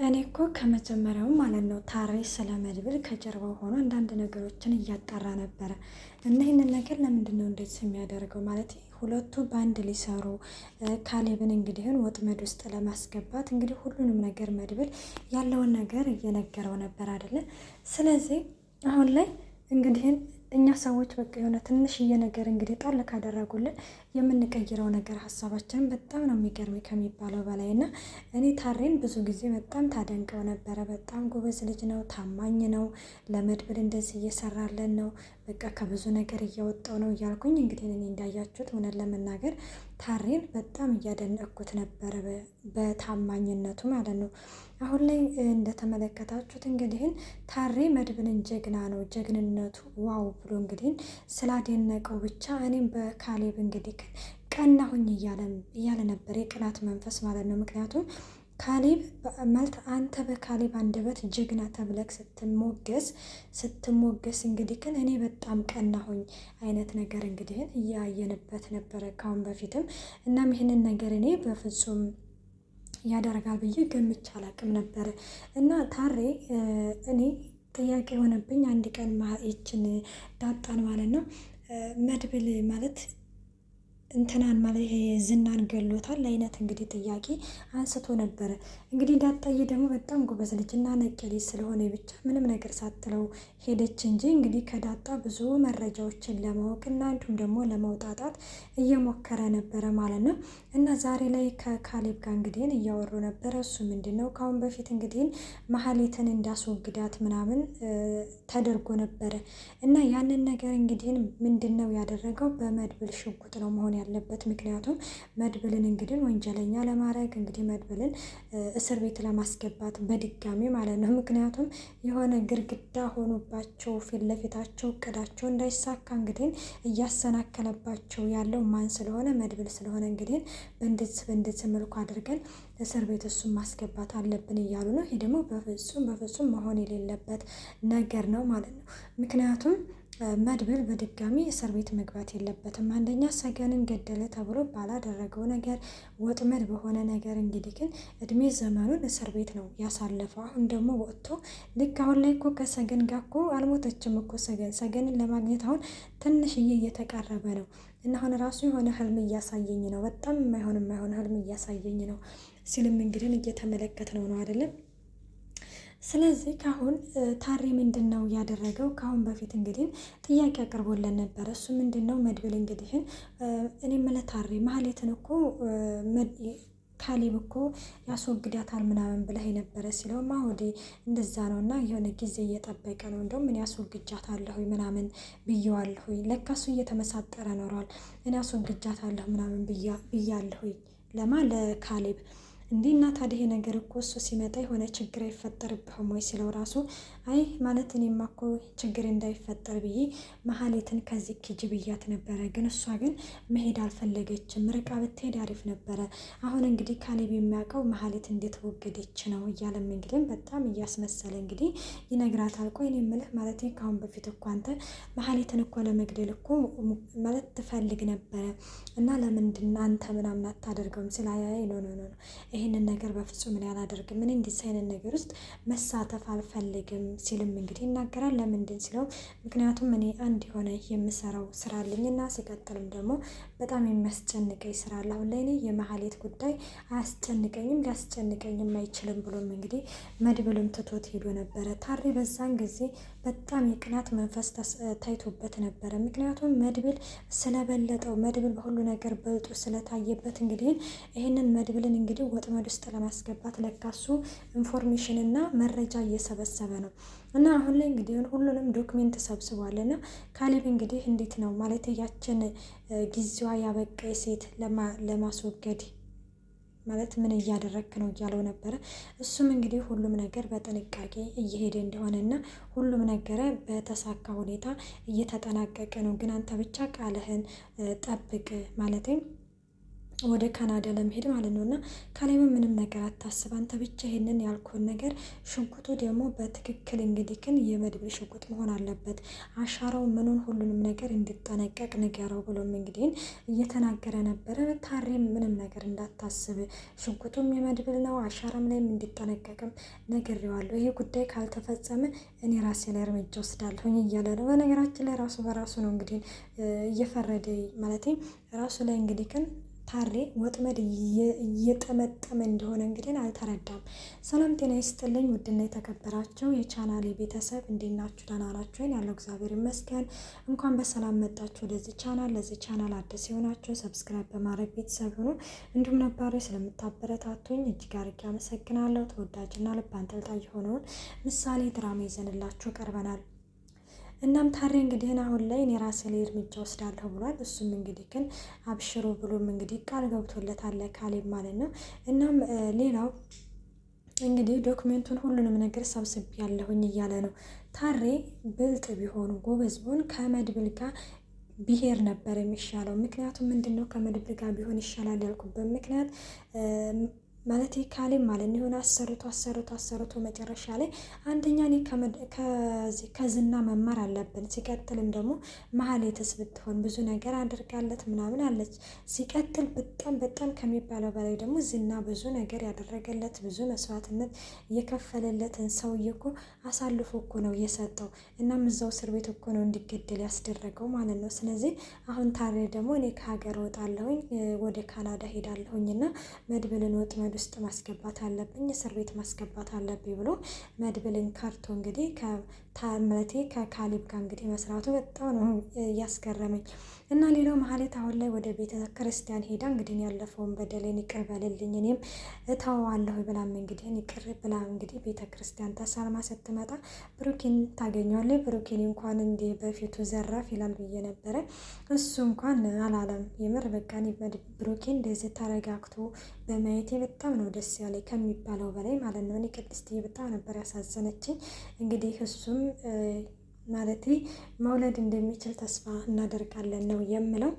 እኔ እኮ ከመጀመሪያው ማለት ነው ታሬ ስለ መድብል ከጀርባው ሆኖ አንዳንድ ነገሮችን እያጣራ ነበረ እና ይህንን ነገር ለምንድን ነው እንደዚህ የሚያደርገው? ማለት ሁለቱ በአንድ ሊሰሩ ካሌብን እንግዲህን ወጥመድ ውስጥ ለማስገባት እንግዲህ ሁሉንም ነገር መድብል ያለውን ነገር እየነገረው ነበር አይደለ? ስለዚህ አሁን ላይ እንግዲህን እኛ ሰዎች በቃ የሆነ ትንሽዬ ነገር እንግዲህ ጣል ካደረጉልን የምንቀይረው ነገር ሀሳባችንን በጣም ነው የሚገርመኝ ከሚባለው በላይ እና እኔ ታሬን ብዙ ጊዜ በጣም ታደንቀው ነበረ። በጣም ጎበዝ ልጅ ነው፣ ታማኝ ነው፣ ለመድብል እንደዚህ እየሰራለን ነው፣ በቃ ከብዙ ነገር እያወጣው ነው እያልኩኝ እንግዲህ እኔ እንዳያችሁት እውነት ለመናገር ታሬን በጣም እያደነቅኩት ነበረ በታማኝነቱ ማለት ነው። አሁን ላይ እንደተመለከታችሁት እንግዲህን ታሬ መድብልን ጀግና ነው ጀግንነቱ ዋው ብሎ እንግዲህ ስላደነቀው ብቻ እኔም በካሌብ እንግዲህ ቀናሁኝ እያለ ነበር፣ የቅናት መንፈስ ማለት ነው። ምክንያቱም ካሌብ ማለት አንተ በካሌብ አንደበት ጀግና ተብለክ ስትሞገስ እንግዲህ ግን እኔ በጣም ቀናሁኝ አይነት ነገር እንግዲህ እያየንበት ነበረ ካሁን በፊትም። እናም ይህንን ነገር እኔ በፍጹም ያደርጋል ብዬ ገምቼ አላቅም ነበረ እና ታሬ እኔ ጥያቄ የሆነብኝ አንድ ቀን ይችን ዳጣን ማለት ነው መድብል ማለት እንትናን ማለት ይሄ ዝናን ገሎታል አይነት እንግዲህ ጥያቄ አንስቶ ነበረ። እንግዲህ ዳጣዬ ደግሞ በጣም ጎበዝ ልጅ እና ነቄ ልጅ ስለሆነ ብቻ ምንም ነገር ሳትለው ሄደች እንጂ እንግዲህ ከዳጣ ብዙ መረጃዎችን ለማወቅ እና እንዲሁም ደግሞ ለመውጣጣት እየሞከረ ነበረ ማለት ነው። እና ዛሬ ላይ ከካሌብ ጋር እንግዲህ እያወሩ ነበረ። እሱ ምንድን ነው ከአሁን በፊት እንግዲህ መሀሌትን እንዳስወግዳት ምናምን ተደርጎ ነበረ እና ያንን ነገር እንግዲህ ምንድን ነው ያደረገው በመድብል ሽጉጥ ነው መሆን ያለበት። ምክንያቱም መድብልን እንግዲህ ወንጀለኛ ለማድረግ እንግዲህ መድብልን እስር ቤት ለማስገባት በድጋሚ ማለት ነው። ምክንያቱም የሆነ ግርግዳ ሆኖባቸው ፊት ለፊታቸው እቅዳቸው እንዳይሳካ እንግዲህ እያሰናከለባቸው ያለው ማን ስለሆነ መድብል ስለሆነ እንግዲህ በእንደዚህ መልኩ አድርገን እስር ቤት እሱን ማስገባት አለብን እያሉ ነው። ይሄ ደግሞ በፍጹም መሆን የሌለበት ነገር ነው ማለት ነው። ምክንያቱም መድብል በድጋሚ እስር ቤት መግባት የለበትም። አንደኛ ሰገንን ገደለ ተብሎ ባላደረገው ነገር ወጥመድ በሆነ ነገር እንግዲህ ግን እድሜ ዘመኑን እስር ቤት ነው ያሳለፈው። አሁን ደግሞ ወጥቶ ልክ አሁን ላይ እኮ ከሰገን ጋር እኮ አልሞተችም እኮ ሰገንን ለማግኘት አሁን ትንሽዬ እየተቃረበ ነው እና አሁን ራሱ የሆነ ህልም እያሳየኝ ነው፣ በጣም የማይሆን ህልም እያሳየኝ ነው ሲልም እንግዲህ እየተመለከት ነው አይደለም። ስለዚህ ካሁን ታሬ ምንድን ነው ያደረገው? ካሁን በፊት እንግዲህ ጥያቄ አቅርቦለን ነበረ። እሱ ምንድን ነው መድብል እንግዲህ እኔ መለ ታሬ መሀሌትን እኮ ካሌብ እኮ ያስወግዳታል ምናምን ብለህ የነበረ ሲለውማ ወደ እንደዛ ነው እና የሆነ ጊዜ እየጠበቀ ነው እንደውም እኔ ያስወግጃታለሁ ምናምን ብየዋለሁ። ለካ እሱ እየተመሳጠረ ኖሯል። እኔ ያስወግጃታለሁ ምናምን ብያለሁ ለካሌብ እንዲህ እና ታዲያ ይሄ ነገር እኮ እሱ ሲመጣ የሆነ ችግር አይፈጠርብህም ወይ ሲለው ራሱ አይ ማለት እኔማ እኮ ችግር እንዳይፈጠር ብዬ መሀሌትን ከዚህ ኪጅ ብያት ነበረ፣ ግን እሷ ግን መሄድ አልፈለገችም፣ ርቃ ብትሄድ አሪፍ ነበረ። አሁን እንግዲህ ካሌብ የሚያውቀው መሀሌት እንዴት ወገደች ነው እያለም እንግዲህ በጣም እያስመሰለ እንግዲህ ይነግራታል። ቆይ እኔ የምልህ ማለት ከአሁን በፊት እኮ አንተ መሀሌትን እኮ ለመግደል እኮ ማለት ትፈልግ ነበረ እና ለምንድን አንተ ምናምን አታደርገውም? ስላያይ ነው ይህንን ነገር በፍጹም እኔ አላደርግም፣ እኔ እንዲህ አይነት ነገር ውስጥ መሳተፍ አልፈልግም ሲልም እንግዲህ ይናገራል። ለምንድን ሲለው ምክንያቱም እኔ አንድ የሆነ የምሰራው ስራ አለኝና ሲቀጥልም ደግሞ በጣም የሚያስጨንቀኝ ስራ አለ። አሁን ላይ እኔ የመሀሌት ጉዳይ አያስጨንቀኝም ሊያስጨንቀኝም አይችልም ብሎም እንግዲህ መድብልም ትቶት ሄዶ ነበረ። ታሬ በዛን ጊዜ በጣም የቅናት መንፈስ ታይቶበት ነበረ። ምክንያቱም መድብል ስለበለጠው መድብል በሁሉ ነገር በልጦ ስለታየበት እንግዲህ ይህንን መድብልን እንግዲህ ወጥመድ ውስጥ ለማስገባት ለካሱ ኢንፎርሜሽን እና መረጃ እየሰበሰበ ነው እና አሁን ላይ እንግዲህ ሁሉንም ዶክሜንት ሰብስቧል። እና ካሌብ እንግዲህ እንዴት ነው ማለት ያችን ጊዜዋ ያበቃ ሴት ለማስወገድ ማለት ምን እያደረግክ ነው እያለው ነበረ። እሱም እንግዲህ ሁሉም ነገር በጥንቃቄ እየሄደ እንደሆነና ሁሉም ነገር በተሳካ ሁኔታ እየተጠናቀቀ ነው፣ ግን አንተ ብቻ ቃልህን ጠብቅ ማለትም ወደ ካናዳ ለመሄድ ማለት ነው። እና ካሌብ ምንም ነገር አታስብ አንተ ብቻ ይሄንን ያልኩህን ነገር ሽጉጡ ደግሞ በትክክል እንግዲህ ግን የመድብል ሽጉጥ መሆን አለበት። አሻራው ምኑን ሁሉንም ነገር እንዲጠነቀቅ ንገረው ብሎም እንግዲህ እየተናገረ ነበረ። ታሬም ምንም ነገር እንዳታስብ ሽጉጡም የመድብል ነው፣ አሻራም ላይም እንዲጠነቀቅም ነግሬዋለሁ። ይሄ ጉዳይ ካልተፈጸመ እኔ ራሴ ላይ እርምጃ ወስዳለሁኝ እያለ ነው። በነገራችን ላይ ራሱ በራሱ ነው እንግዲህ እየፈረደ ማለት ራሱ ላይ እንግዲህ ግን ታሬ ወጥመድ እየጠመጠመ እንደሆነ እንግዲህ አልተረዳም። ሰላም ጤና ይስጥልኝ ውድና የተከበራችሁ የቻናሌ ቤተሰብ እንዴት ናችሁ? ደህና ናችሁ? ያለው እግዚአብሔር ይመስገን። እንኳን በሰላም መጣችሁ ወደዚህ ቻናል። ለዚህ ቻናል አዲስ የሆናችሁ ሰብስክራይብ በማድረግ ቤተሰብ ሁኑ። እንዲሁም ነባሮች ስለምታበረታቱኝ እጅግ አድርጌ አመሰግናለሁ። ተወዳጅና ልብ አንጠልጣይ የሆነውን ምሳሌ ድራማ ይዘንላችሁ ቀርበናል። እናም ታሬ እንግዲህ አሁን ላይ እኔ ራሴ ላይ እርምጃ ወስዳለሁ ብሏል። እሱም እንግዲህ ግን አብሽሮ ብሎም እንግዲህ ቃል ገብቶለታል ካሌብ ማለት ነው። እናም ሌላው እንግዲህ ዶክሜንቱን ሁሉንም ነገር ሰብስቤ ያለሁኝ እያለ ነው። ታሬ ብልጥ ቢሆኑ ጎበዝ ቢሆን ከመድብል ጋር ብሄር ነበር የሚሻለው። ምክንያቱም ምንድነው ከመድብል ጋር ቢሆን ይሻላል ያልኩበት ምክንያት ማለት ካሌብ ማለት ነው የሆነ አሰርቶ መጨረሻ ላይ አንደኛ እኔ ከዝና መማር አለብን። ሲቀጥልም ደግሞ መሀሌትስ ብትሆን ብዙ ነገር አድርጋለት ምናምን አለች። ሲቀጥል በጣም ከሚባለው በላይ ደግሞ ዝና ብዙ ነገር ያደረገለት ብዙ መስዋዕትነት የከፈለለትን ሰውዬ እኮ አሳልፎ እኮ ነው የሰጠው። እናም እዛው እስር ቤት እኮ ነው እንዲገደል ያስደረገው ማለት ነው። ስለዚህ አሁን ታሬ ደግሞ እኔ ከሀገር ወጣለሁኝ ወደ ካናዳ ሄዳለሁኝ እና መድብልን ወጥመድ ውስጥ ማስገባት አለብኝ፣ እስር ቤት ማስገባት አለብኝ ብሎ መድብልን ከርቶ እንግዲህ ከታመቴ ከካሌብ ጋር እንግዲህ መስራቱ በጣም ነው ያስገረመኝ። እና ሌላው መሀሌት አሁን ላይ ወደ ቤተ ክርስቲያን ሄዳ እንግዲህ ያለፈውን በደሌን ይቅር በልልኝ እኔም እተዋለሁ ብላም እንግዲህ ይቅር ብላ እንግዲህ ቤተ ክርስቲያን ተሳልማ ስትመጣ ብሩኬን ታገኘዋለች። ብሩኬን እንኳን እንደ በፊቱ ዘራፍ ይላል ብዬ ነበረ፣ እሱ እንኳን አላለም። የምር በቃ ብሩኬን እንደዚህ ተረጋግቶ በማየቴ በጣም ነው ደስ ያለኝ ከሚባለው በላይ ማለት ነው። እኔ ቅድስትዬ በጣም ነበር ያሳዘነችኝ። እንግዲህ እሱም ማለት መውለድ እንደሚችል ተስፋ እናደርጋለን ነው የምለው።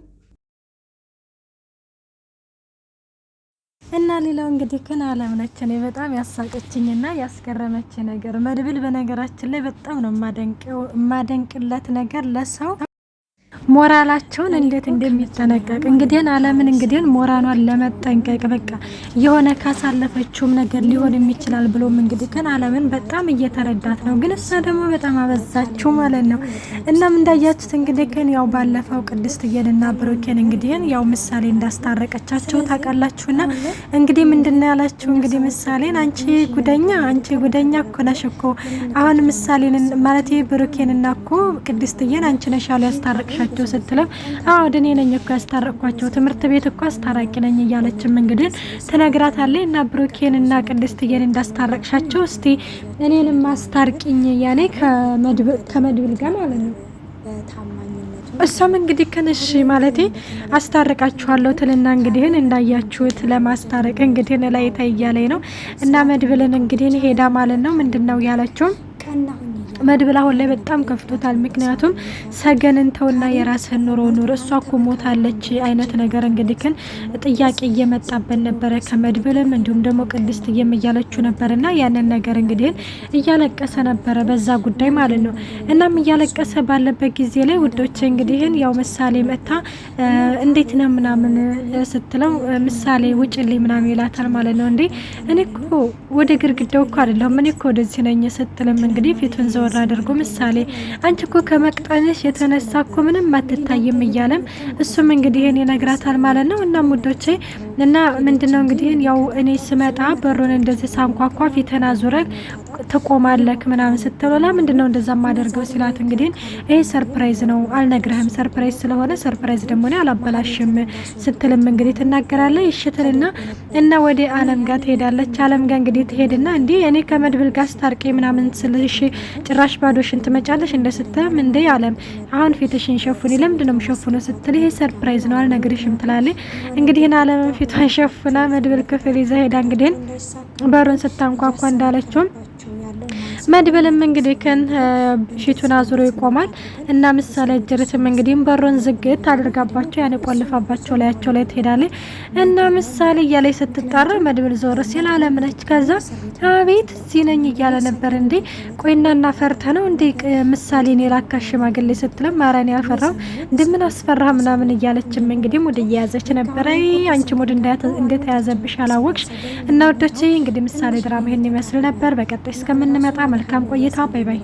እና ሌላው እንግዲህ ግን አለም ነች እኔ በጣም ያሳቀችኝና ያስገረመች ነገር መድብል በነገራችን ላይ በጣም ነው የማደንቅለት ነገር ለሰው ሞራላቸውን እንዴት እንደሚጠነቀቅ እንግዲህ አለምን እንግዲህ ሞራሏን ለመጠንቀቅ በቃ የሆነ ካሳለፈችውም ነገር ሊሆን የሚችላል ብሎም እንግዲህ ግን አለምን በጣም እየተረዳት ነው። ግን እሷ ደግሞ በጣም አበዛችው ማለት ነው። እናም እንዳያችሁት እንግዲህ ግን ያው ባለፈው ቅድስትዬንና ብሩኬን እንግዲህ ያው ምሳሌ እንዳስታረቀቻቸው ታውቃላችሁና እንግዲህ ምንድነው ያላችሁ እንግዲህ ምሳሌን አንቺ ጉደኛ እኮ ነሽ እኮ አሁን ምሳሌን ማለት ብሩኬንና እኮ ቅድስትዬን አንቺ ነሽ ያስታረቅሻቸው ስትለም አዎ እኔ ነኝ እኮ ያስታረቅኳቸው ትምህርት ቤት እኮ አስታራቂ ነኝ እያለችም እንግዲህ ትነግራታለች። እና ብሩኬን እና ቅድስትዬን እንዳስታረቅሻቸው እስቲ እኔንም አስታርቂኝ ያኔ ከመድብል ጋር ማለት ነው በታማኝነቱ። እሷም እንግዲህ ከነሽ ማለቴ አስታርቃችኋለሁ ትልና እንግዲህ እንዳያችሁት ለማስታረቅ እንግዲህ ላይ ታያለኝ ነው። እና መድብልን እንግዲህ ሄዳ ማለት ነው ምንድነው ያለችው መድብል አሁን ላይ በጣም ከፍቶታል። ምክንያቱም ሰገንን ተውና የራስህን ኑሮ ኑር እሷ እኮ ሞታለች አይነት ነገር እንግዲህ ግን ጥያቄ እየመጣበት ነበረ ከመድብልም እንዲሁም ደግሞ ቅድስት እያለችው ነበርና ያንን ነገር እንግዲህ እያለቀሰ ነበረ በዛ ጉዳይ ማለት ነው። እናም እያለቀሰ ባለበት ጊዜ ላይ ውዶች እንግዲህ ያው ምሳሌ መታ እንዴት ነው ምናምን ስትለው ምሳሌ ውጭልኝ ምናምን ይላታል ማለት ነው። እንዴ እኔ እኮ ወደ ግርግዳው እኮ አይደለም እኔ እኮ ወደዚህ ነኝ ስትልም እንግዲህ ፊቱን ዘወር አድርጎ ምሳሌ አንቺ እኮ ከመቅጠንሽ የተነሳ እኮ ምንም አትታይም እያለም እሱም እንግዲህ እኔ ነግራታል ማለት ነው። እና ሙዶቼ እና ምንድነው እንግዲህ ያው እኔ ስመጣ በሩን እንደዚህ ሳንኳኳ ፊትና ዙረክ ተቆማለክ ምናምን ስትለው ለምንድነው እንደዛ ማደርገው ሲላት እንግዲህ ይሄ ሰርፕራይዝ ነው አልነግርህም፣ ሰርፕራይዝ ስለሆነ ሰርፕራይዝ ደግሞ ነው አላበላሽም ስትልም እንግዲህ ትናገራለች። ይሽተልና እና ወደ አለም ጋር ትሄዳለች። አለም ጋር እንግዲህ ትሄድና እንዴ እኔ ከመድብል ጋር ስታርቄ ምናምን ስለሽ ጭራሽ ባዶሽን ትመጫለሽ እንደስትም እንዴ አለም አሁን ፊትሽን ሸፉኒ ለምንድነው ሸፉነው ስትል ይሄ ሰርፕራይዝ ነው አልነግርሽም ትላለች። እንግዲህ አለም ፊቷን ሸፍና መድብል ክፍል ይዛ ሄዳ እንግዲህ በሩን ስታንኳኳ እንዳለችው መድብልም እንግዲህ ፊቱን አዙሮ ይቆማል እና ምሳሌ ጅርትም እንግዲህ በሩን ዝግት አድርጋባቸው ያን ቆልፋባቸው ላያቸው ላይ ትሄዳለች እና ምሳሌ እያለች ስትጣራ መድብል ዞር ሲል አለምነች። ከዛ አቤት ሲነኝ እያለ ነበር እንዴ ቆይና እና ፈርተ ነው እንዴ ምሳሌን የላካ ሽማግሌ ስትልም ማራን ያልፈራው እንደምን አስፈራ ምናምን እያለችም እንግዲህ ሙድ እየያዘች ነበረ። አንቺ ሙድ እንደተያዘብሽ አላወቅሽ እና ወዶቼ እንግዲህ ምሳሌ ድራማ ይሄን ይመስል ነበር። በቀጣይ እስከምንመጣ መልካም ቆይታ። ባይ ባይ።